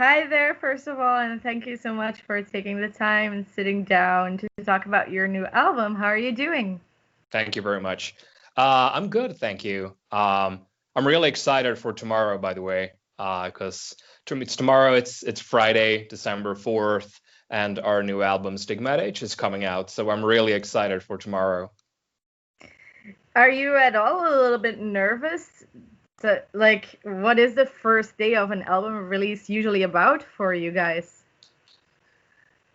Hi there, first of all, and thank you so much for taking the time and sitting down to talk about your new album. How are you doing? Thank you very much. I'm good, thank you. I'm really excited for tomorrow, by the way, because it's tomorrow. It's Friday, December 4th, and our new album Stigmata Itch is coming out. So I'm really excited for tomorrow. Are you at all a little bit nervous? What is the first day of an album release usually about for you guys?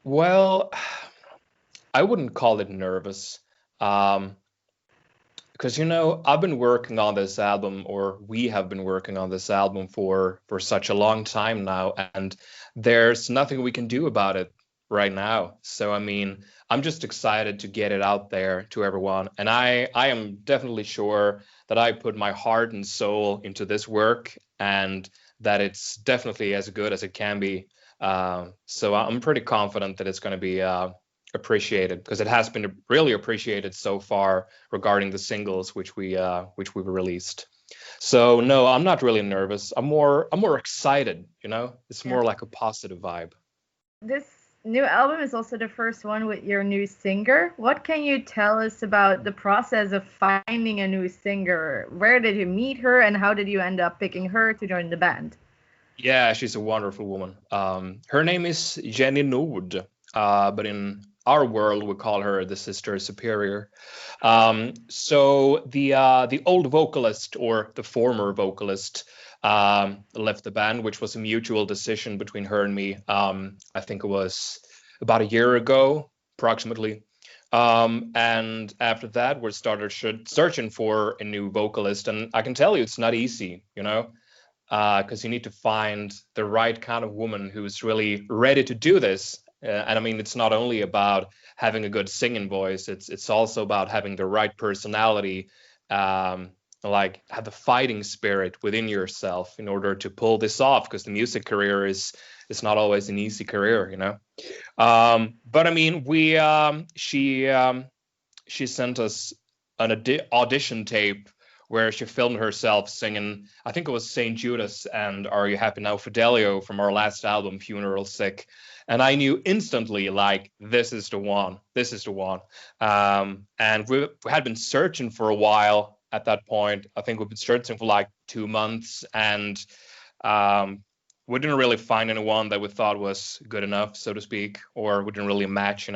Well, I wouldn't call it nervous. Um, because I've been working on this album, or we have been working on this album for such a long time now, and there's nothing we can do about it right now. So I mean, I'm just excited to get it out there to everyone, and I am definitely sure that I put my heart and soul into this work, and that it's definitely as good as it can be. So I'm pretty confident that it's going to be appreciated, because it has been really appreciated so far regarding the singles which we've released. So no, I'm not really nervous. I'm more excited. It's Yeah. more like a positive vibe. This new album is also the first one with your new singer. What can you tell us about the process of finding a new singer? Where did you meet her and how did you end up picking her to join the band? Yeah, she's a wonderful woman. Her name is Jenny Nord, but in our world we call her the Sister Superior. So the old vocalist, or the former vocalist, left the band, which was a mutual decision between her and me. I think it was about a year ago, approximately. And after that, we started searching for a new vocalist, and I can tell you it's not easy, because you need to find the right kind of woman who's really ready to do this. And I mean, it's not only about having a good singing voice; it's also about having the right personality, like have the fighting spirit within yourself in order to pull this off. Because the music career is not always an easy career. But I mean, we she sent us an audition tape where she filmed herself singing, I think it was St. Judas and Are You Happy Now, Fidelio, from our last album, Funeral Sick. And I knew instantly, like, this is the one. This is the one. And we had been searching for a while at that point. I think we've been searching for like 2 months, and we didn't really find anyone that we thought was good enough, so to speak, or we didn't really match.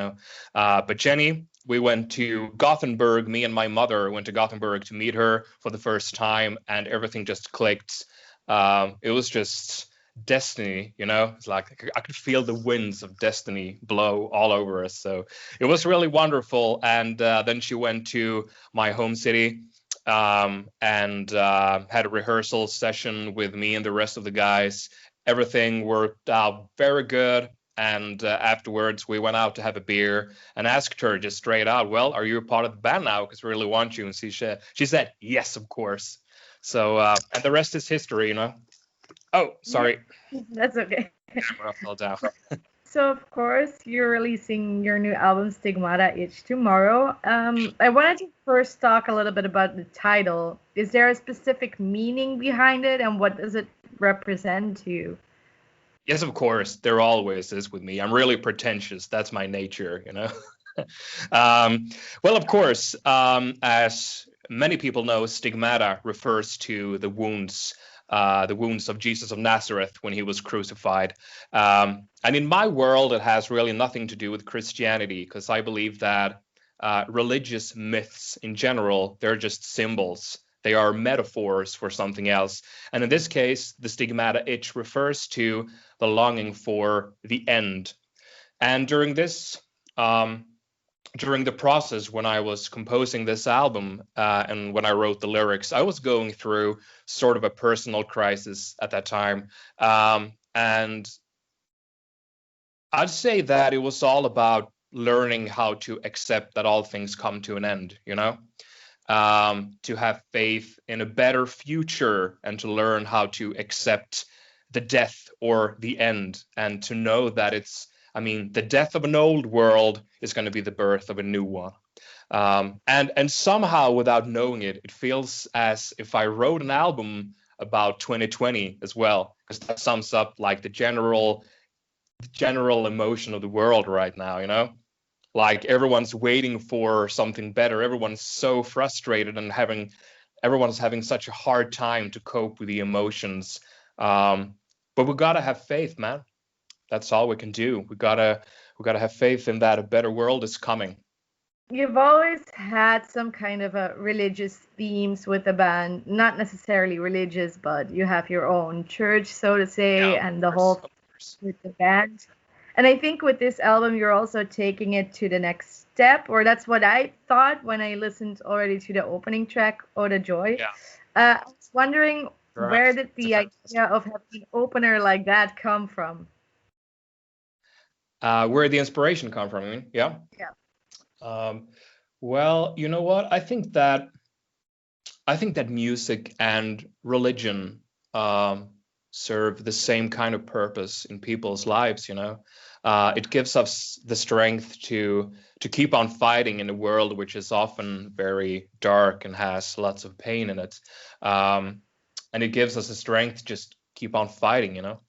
But Jenny, we went to Gothenburg. Me and my mother went to Gothenburg to meet her for the first time, and everything just clicked. It was just destiny. It's like I could feel the winds of destiny blow all over us. So it was really wonderful. And then she went to my home city, and had a rehearsal session with me and the rest of the guys. Everything worked out very good. And afterwards, we went out to have a beer and asked her just straight out, well, are you a part of the band now? Because we really want you. And she said, yes, of course. So, and the rest is history. Oh, sorry. That's okay. I fell down. So, of course, you're releasing your new album, Stigmata Itch, tomorrow. I wanted to first talk a little bit about the title. Is there a specific meaning behind it, and what does it represent to you? Yes, of course. There always is with me. I'm really pretentious. That's my nature. Well, of course, as many people know, stigmata refers to the wounds of Jesus of Nazareth when he was crucified. And in my world, it has really nothing to do with Christianity, because I believe that religious myths in general, they're just symbols. They are metaphors for something else. And in this case, the stigmata itch refers to the longing for the end. And during the process when I was composing this album, and when I wrote the lyrics, I was going through sort of a personal crisis at that time. And I'd say that it was all about learning how to accept that all things come to an end. To have faith in a better future, and to learn how to accept the death or the end, and to know that the death of an old world is going to be the birth of a new one. And somehow, without knowing it, it feels as if I wrote an album about 2020 as well, because that sums up like the general emotion of the world right now, you know? Like everyone's waiting for something better. Everyone's so frustrated and everyone's having such a hard time to cope with the emotions. But we gotta have faith, man. That's all we can do. We gotta have faith in that a better world is coming. You've always had some kind of a religious themes with the band, not necessarily religious, but you have your own church, so to Yeah, say, of and the course, whole of course. with the band. And I think with this album, you're also taking it to the next step, or that's what I thought when I listened already to the opening track, "Oh the Joy." Yeah, I was wondering, correct. where did It's a the idea fantastic. of having an opener like that come from? Where the inspiration come from? I mean, yeah. Yeah. Um, well, you know what? I think that music and religion serve the same kind of purpose in people's lives. You know, it gives us the strength to keep on fighting in a world which is often very dark and has lots of pain in it, and it gives us the strength to just keep on fighting. You know.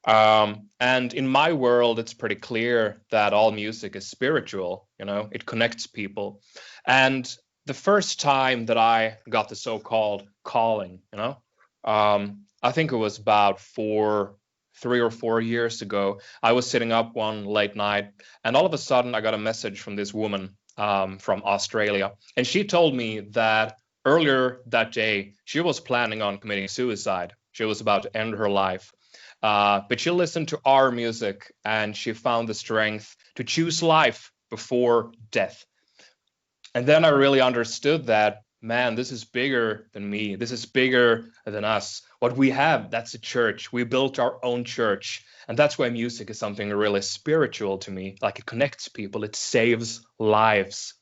And in my world, it's pretty clear that all music is spiritual. You know, it connects people, and the first time that I got the so-called calling, you know, I think it was about 3 or 4 years ago. I was sitting up one late night, and all of a sudden, I got a message from this woman from Australia, and she told me that earlier that day she was planning on committing suicide. She was about to end her life. But she listened to our music and she found the strength to choose life before death. And then I really understood that, man, this is bigger than me. This is bigger than us. What we have, that's a church. We built our own church. And that's why music is something really spiritual to me. Like it connects people, it saves lives.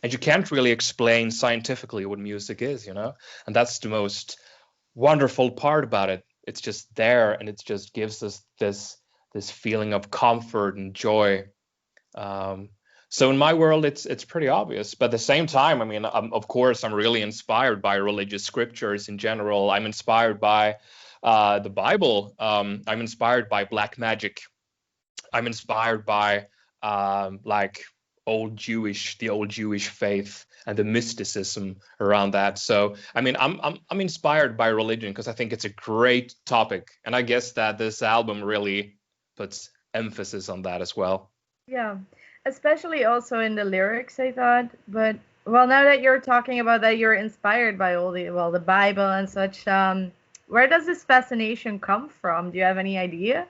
And you can't really explain scientifically what music is, you know? And that's the most wonderful part about it. It's just there and it just gives us this feeling of comfort and joy. Um, so in my world, it's pretty obvious. But at the same time, I mean, of course, I'm really inspired by religious scriptures in general. I'm inspired by the Bible. I'm inspired by black magic. I'm inspired by like the old Jewish faith and the mysticism around that. So I mean, I'm inspired by religion because I think it's a great topic, and I guess that this album really puts emphasis on that as well. Yeah, especially also in the lyrics, I thought. But well, now that you're talking about that, you're inspired by all the Bible and such. Where does this fascination come from? Do you have any idea?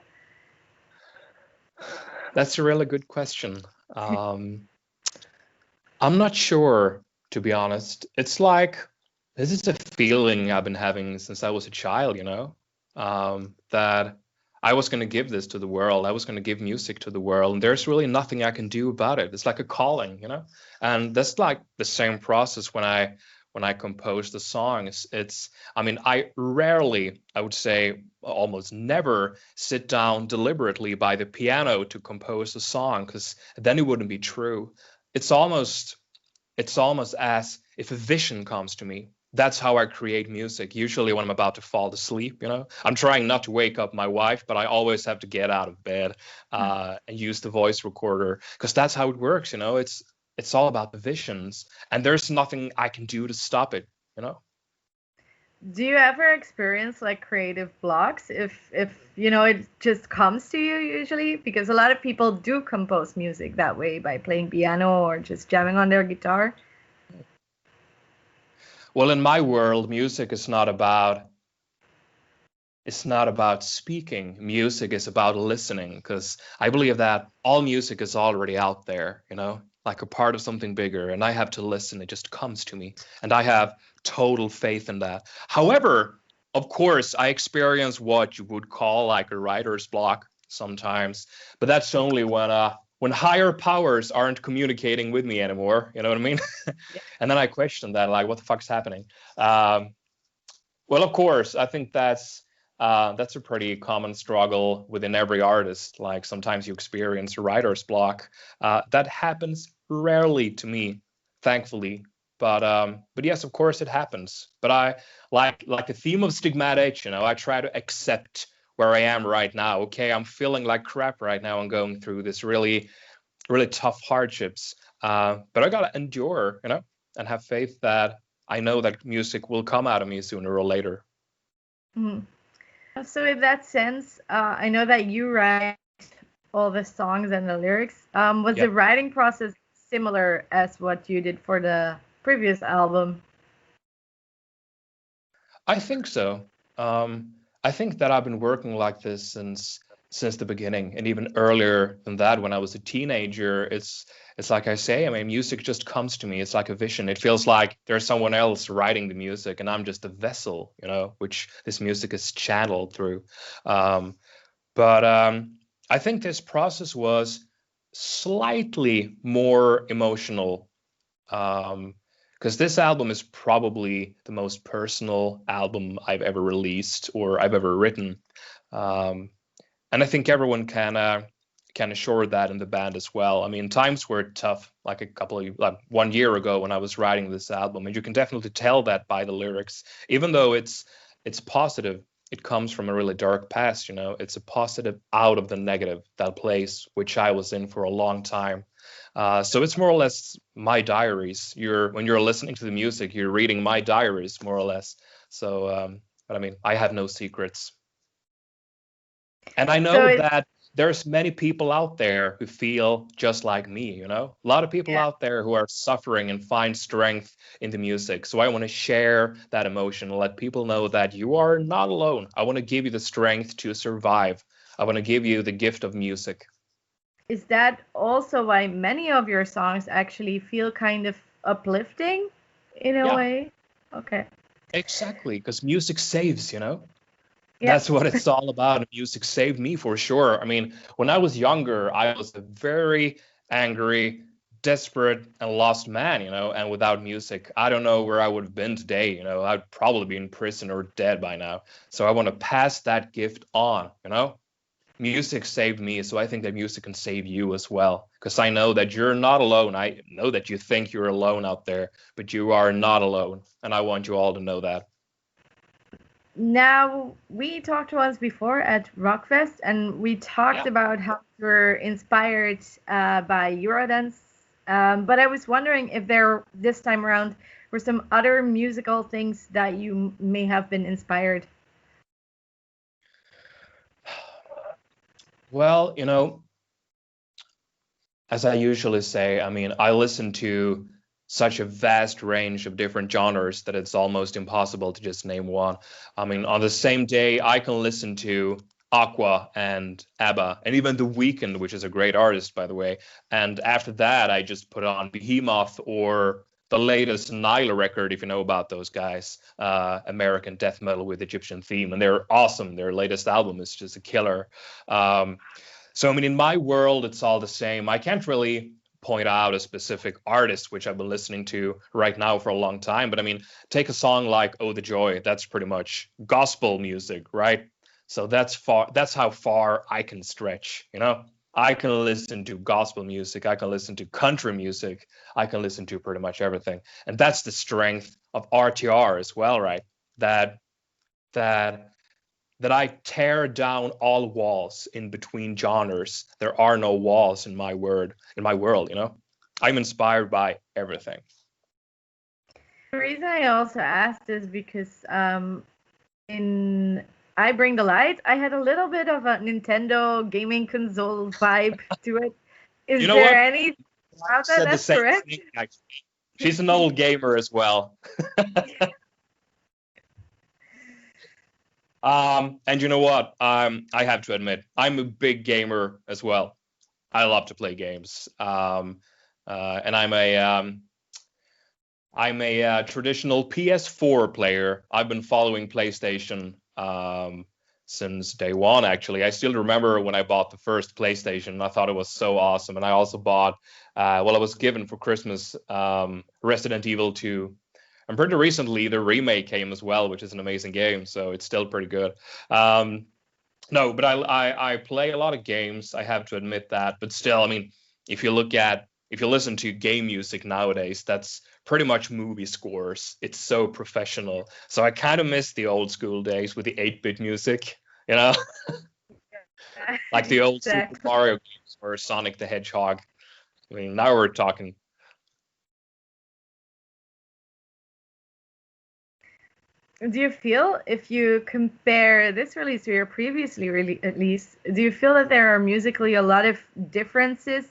That's a really good question. Um, I'm not sure, to be honest. It's like this is a feeling I've been having since I was a child, you know, that I was going to give this to the world. I was going to give music to the world, and there's really nothing I can do about it. It's like a calling, you know, and that's like the same process when I compose the songs. I mean, I rarely, I would say almost never sit down deliberately by the piano to compose a song because then it wouldn't be true. It's almost it's almost as if a vision comes to me. That's how I create music. Usually when I'm about to fall asleep, you know, I'm trying not to wake up my wife, but I always have to get out of bed and use the voice recorder because that's how it works. You know, it's all about the visions, and there's nothing I can do to stop it. You know. Do you ever experience like creative blocks if it just comes to you usually? Because a lot of people do compose music that way by playing piano or just jamming on their guitar. Well, in my world, music is not about it's not about speaking. Music is about listening because I believe that all music is already out there, you know, like a part of something bigger. And I have to listen. It just comes to me. And I have total faith in that. However, of course, I experience what you would call like a writer's block sometimes, but that's only when higher powers aren't communicating with me anymore. You know what I mean? Yeah. And then I question that, like, what the fuck's happening? Um, well, of course, I think that's a pretty common struggle within every artist. Like sometimes you experience a writer's block. That happens rarely to me, thankfully. But yes, of course it happens. But I like the theme of Stigmata Itch, I try to accept where I am right now. Okay, I'm feeling like crap right now. I'm going through this really, really tough hardships. But I gotta endure, and have faith that I know that music will come out of me sooner or later. Mhm. So in that sense, I know that you write all the songs and the lyrics. Was Yeah, the writing process similar as what you did for the previous album? I think so. I think that I've been working like this since the beginning, and even earlier than that, when I was a teenager. It's like I say, I mean, music just comes to me. It's like a vision. It feels like there's someone else writing the music, and I'm just a vessel, which this music is channeled through. Um, but I think this process was slightly more emotional, because this album is probably the most personal album I've ever released or I've ever written. Um, and I think everyone can assure that in the band as well. I mean, times were tough, like 1 year ago when I was writing this album, and you can definitely tell that by the lyrics. Even though it's positive, it comes from a really dark past. It's a positive out of the negative, that place which I was in for a long time. So it's more or less my diaries. When you're listening to the music, you're reading my diaries more or less. But I mean, I have no secrets. And I So know it's that there's many people out there who feel just like me, A lot of people yeah. out there who are suffering and find strength in the music. So I want to share that emotion and let people know that you are not alone. I want to give you the strength to survive. I want to give you the gift of music. Is that also why many of your songs actually feel kind of uplifting in a Yeah, way? Okay. exactly. Because music saves. Yeah. That's what it's all about. Music saved me for sure. I mean, when I was younger, I was a very angry, desperate, and lost man. And without music, I don't know where I would have been today. I'd probably be in prison or dead by now. So I want to pass that gift on. Music saved me, so I think that music can save you as well. Because I know that you're not alone. I know that you think you're alone out there, but you are not alone. And I want you all to know that. Now, we talked once before at Rockfest, and we talked Yeah. about how you were inspired by Eurodance. But I was wondering if there, this time around, were some other musical things that you may have been inspired. Well, as I usually say, I mean, I listen to such a vast range of different genres that it's almost impossible to just name one. I mean, on the same day, I can listen to Aqua and ABBA, and even The Weeknd, which is a great artist, by the way. And after that, I just put on Behemoth or the latest Nyla record, if you know about those guys, American death metal with Egyptian theme, and they're awesome. Their latest album is just a killer. Um, so, I mean, in my world, it's all the same. I can't really point out a specific artist which I've been listening to right now for a long time. But I mean, take a song like "Oh the Joy." That's pretty much gospel music, right? So That's how far I can stretch. I can listen to gospel music. I can listen to country music. I can listen to pretty much everything, and that's the strength of RTR as well, right? That that that I tear down all walls in between genres. There are no walls in my world. I'm inspired by everything. The reason I also asked is because in I Bring the Light, I had a little bit of a Nintendo gaming console vibe to it. You Is know there what? any I about that said the that's same correct? thing, actually. She's an old gamer as well. And you know what? I have to admit, I'm a big gamer as well. I love to play games. And I'm a traditional PS4 player. I've been following PlayStation since day one, actually. I still remember when I bought the first PlayStation. I thought it was so awesome. And I also bought, well, I was given for Christmas Resident Evil 2. And pretty recently, the remake came as well, which is an amazing game. So it's still pretty good. Um, no, but I play a lot of games. I have to admit that. But still, I mean, if you listen to game music nowadays, that's pretty much movie scores. It's so professional. So I kind of miss the old school days with the 8-bit music, you know, like the old Super Exactly. Mario games or Sonic the Hedgehog. I mean, now we're talking. Do you feel, if you compare this release to your previously release, do you feel that there are musically a lot of differences?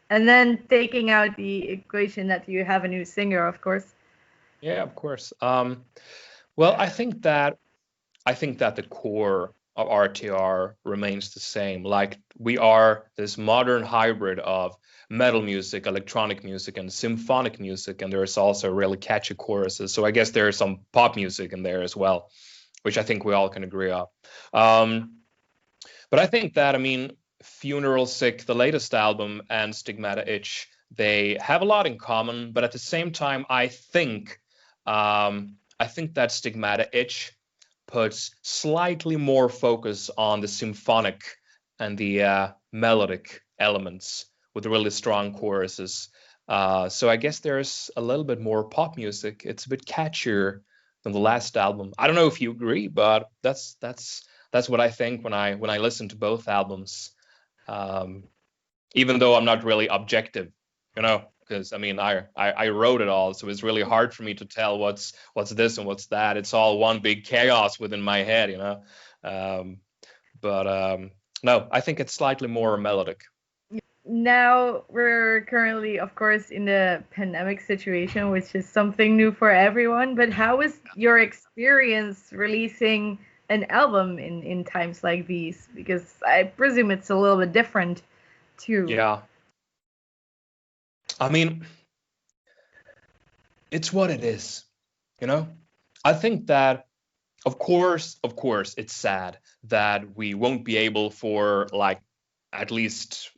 And then taking out the equation that you have a new singer, of course. Yeah, of course. Well, I think that the core of RTR remains the same. Like we are this modern hybrid of metal music, electronic music, and symphonic music, and there's also really catchy choruses. So I guess there's some pop music in there as well, which I think we all can agree on. Um, but I think that, I mean, Funeral Sick, the latest album, and Stigmata Itch, they have a lot in common, but at the same time, I think that Stigmata Itch puts slightly more focus on the symphonic and the melodic elements with really strong choruses. So I guess there's a little bit more pop music. It's a bit catchier than the last album. I don't know if you agree, but that's what I think when I listen to both albums. Um, Even though I'm not really objective, because I mean I wrote it all, so it's really hard for me to tell what's this and what's that. It's all one big chaos within my head. Um, but no, I think it's slightly more melodic. Now we're currently, of course, in the pandemic situation, which is something new for everyone. But how was your experience releasing an album in times like these? Because I presume it's a little bit different too. Yeah, I mean it's what it is, you know. I think that of course, it's sad that we won't be able for like at least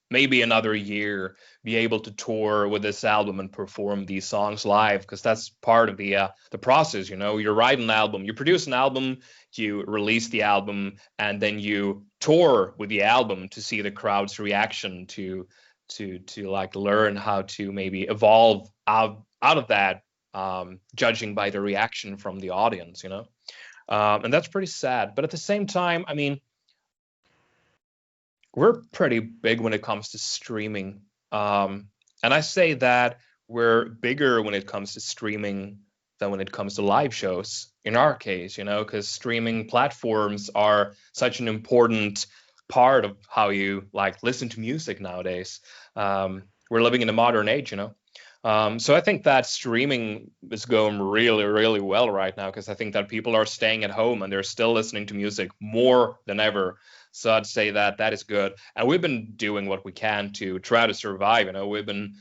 maybe another year, be able to tour with this album and perform these songs live, because that's part of the process. You write an album, you produce an album, you release the album, and then you tour with the album to see the crowd's reaction, to like learn how to maybe evolve out of that, judging by the reaction from the audience. And that's pretty sad. But at the same time, I mean, we're pretty big when it comes to streaming. And I say that we're bigger when it comes to streaming than when it comes to live shows in our case, because streaming platforms are such an important part of how you like listen to music nowadays. We're living in a modern age. So I think that streaming is going really, really well right now, because I think that people are staying at home and they're still listening to music more than ever. So I'd say that that is good. And we've been doing what we can to try to survive. We've been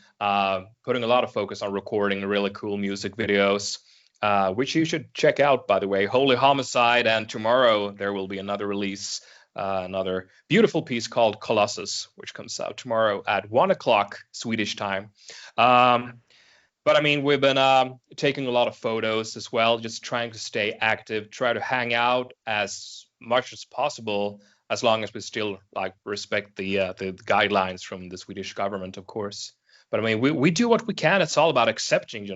putting a lot of focus on recording really cool music videos, which you should check out, by the way. Holy Homocide, and tomorrow there will be another release, another beautiful piece called Colossus, which comes out tomorrow at 1 o'clock Swedish time. But I mean, we've been taking a lot of photos as well, just trying to stay active, try to hang out as much as possible, as long as we still like respect the guidelines from the Swedish government, of course. But I mean, we do what we can. It's all about accepting.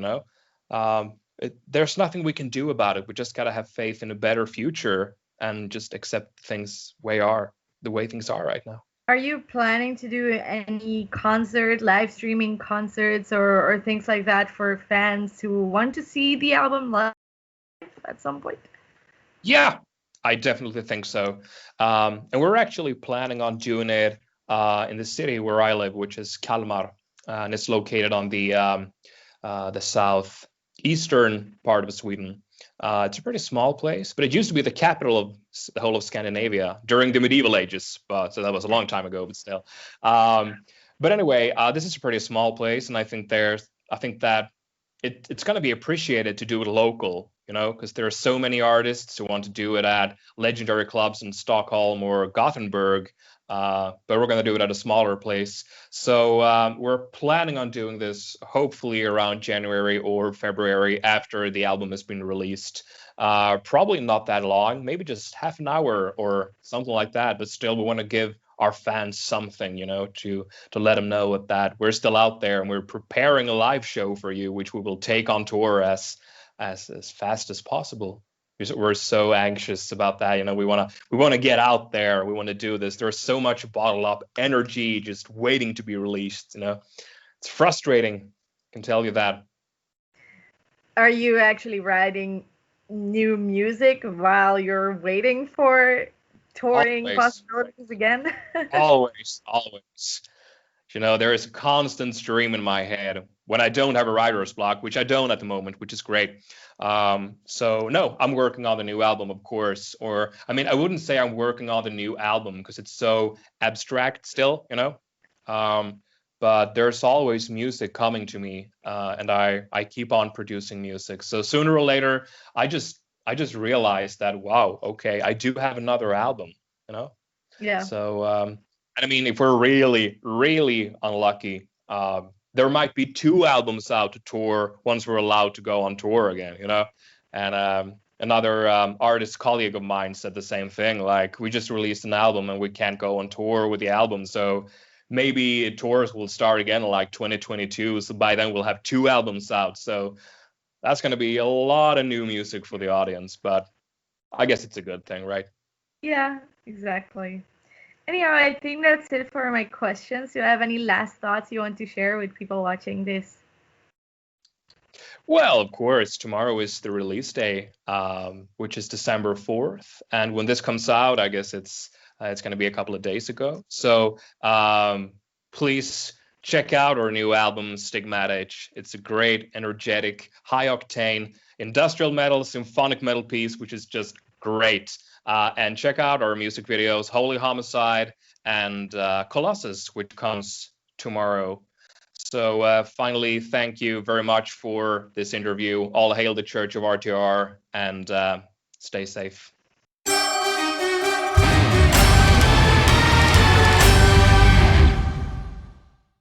There's nothing we can do about it. We just gotta have faith in a better future and just accept things the way things are right now. Are you planning to do any live streaming concerts, or things like that for fans who want to see the album live at some point? Yeah, I definitely think so. And we're actually planning on doing it in the city where I live, which is Kalmar, and it's located on the southeastern part of Sweden. It's a pretty small place, but it used to be the capital of the whole of Scandinavia during the medieval ages. So that was a long time ago, but still. But anyway, this is a pretty small place, and I think that it's going to be appreciated to do it local, because there are so many artists who want to do it at legendary clubs in Stockholm or Gothenburg, but we're going to do it at a smaller place. So we're planning on doing this hopefully around January or February after the album has been released. Probably not that long, maybe just half an hour or something like that, but still we want to give our fans something, to let them know that we're still out there and we're preparing a live show for you, which we will take on tour as fast as possible. We're so anxious about that. We want to get out there. We want to do this. There's so much bottled up energy just waiting to be released. It's frustrating. I can tell you that. Are you actually writing new music while you're waiting for touring Always. possibilities again? Always. There is a constant stream in my head when I don't have a writer's block, which I don't at the moment, which is great. So no, I'm working on the new album, of course. Or, I wouldn't say I'm working on the new album because it's so abstract still, but there's always music coming to me, and I keep on producing music. So sooner or later, I just realized that, wow, okay, I do have another album, Yeah. So, if we're really, really unlucky, there might be 2 albums out to tour once we're allowed to go on tour again, And another artist colleague of mine said the same thing. Like, we just released an album and we can't go on tour with the album. So maybe tours will start again in like 2022. So by then we'll have 2 albums out. So that's going to be a lot of new music for the audience. But I guess it's a good thing, right? Yeah, exactly. Anyhow, I think that's it for my questions. Do you have any last thoughts you want to share with people watching this? Well, of course, tomorrow is the release day, which is December 4th. And when this comes out, I guess it's going to be a couple of days ago. So please check out our new album, Stigmata Itch. It's a great, energetic, high-octane industrial metal, symphonic metal piece, which is just great. And check out our music videos, Holy Homocide and Colossus, which comes tomorrow. So finally, thank you very much for this interview. All hail the Church of RTR, and stay safe.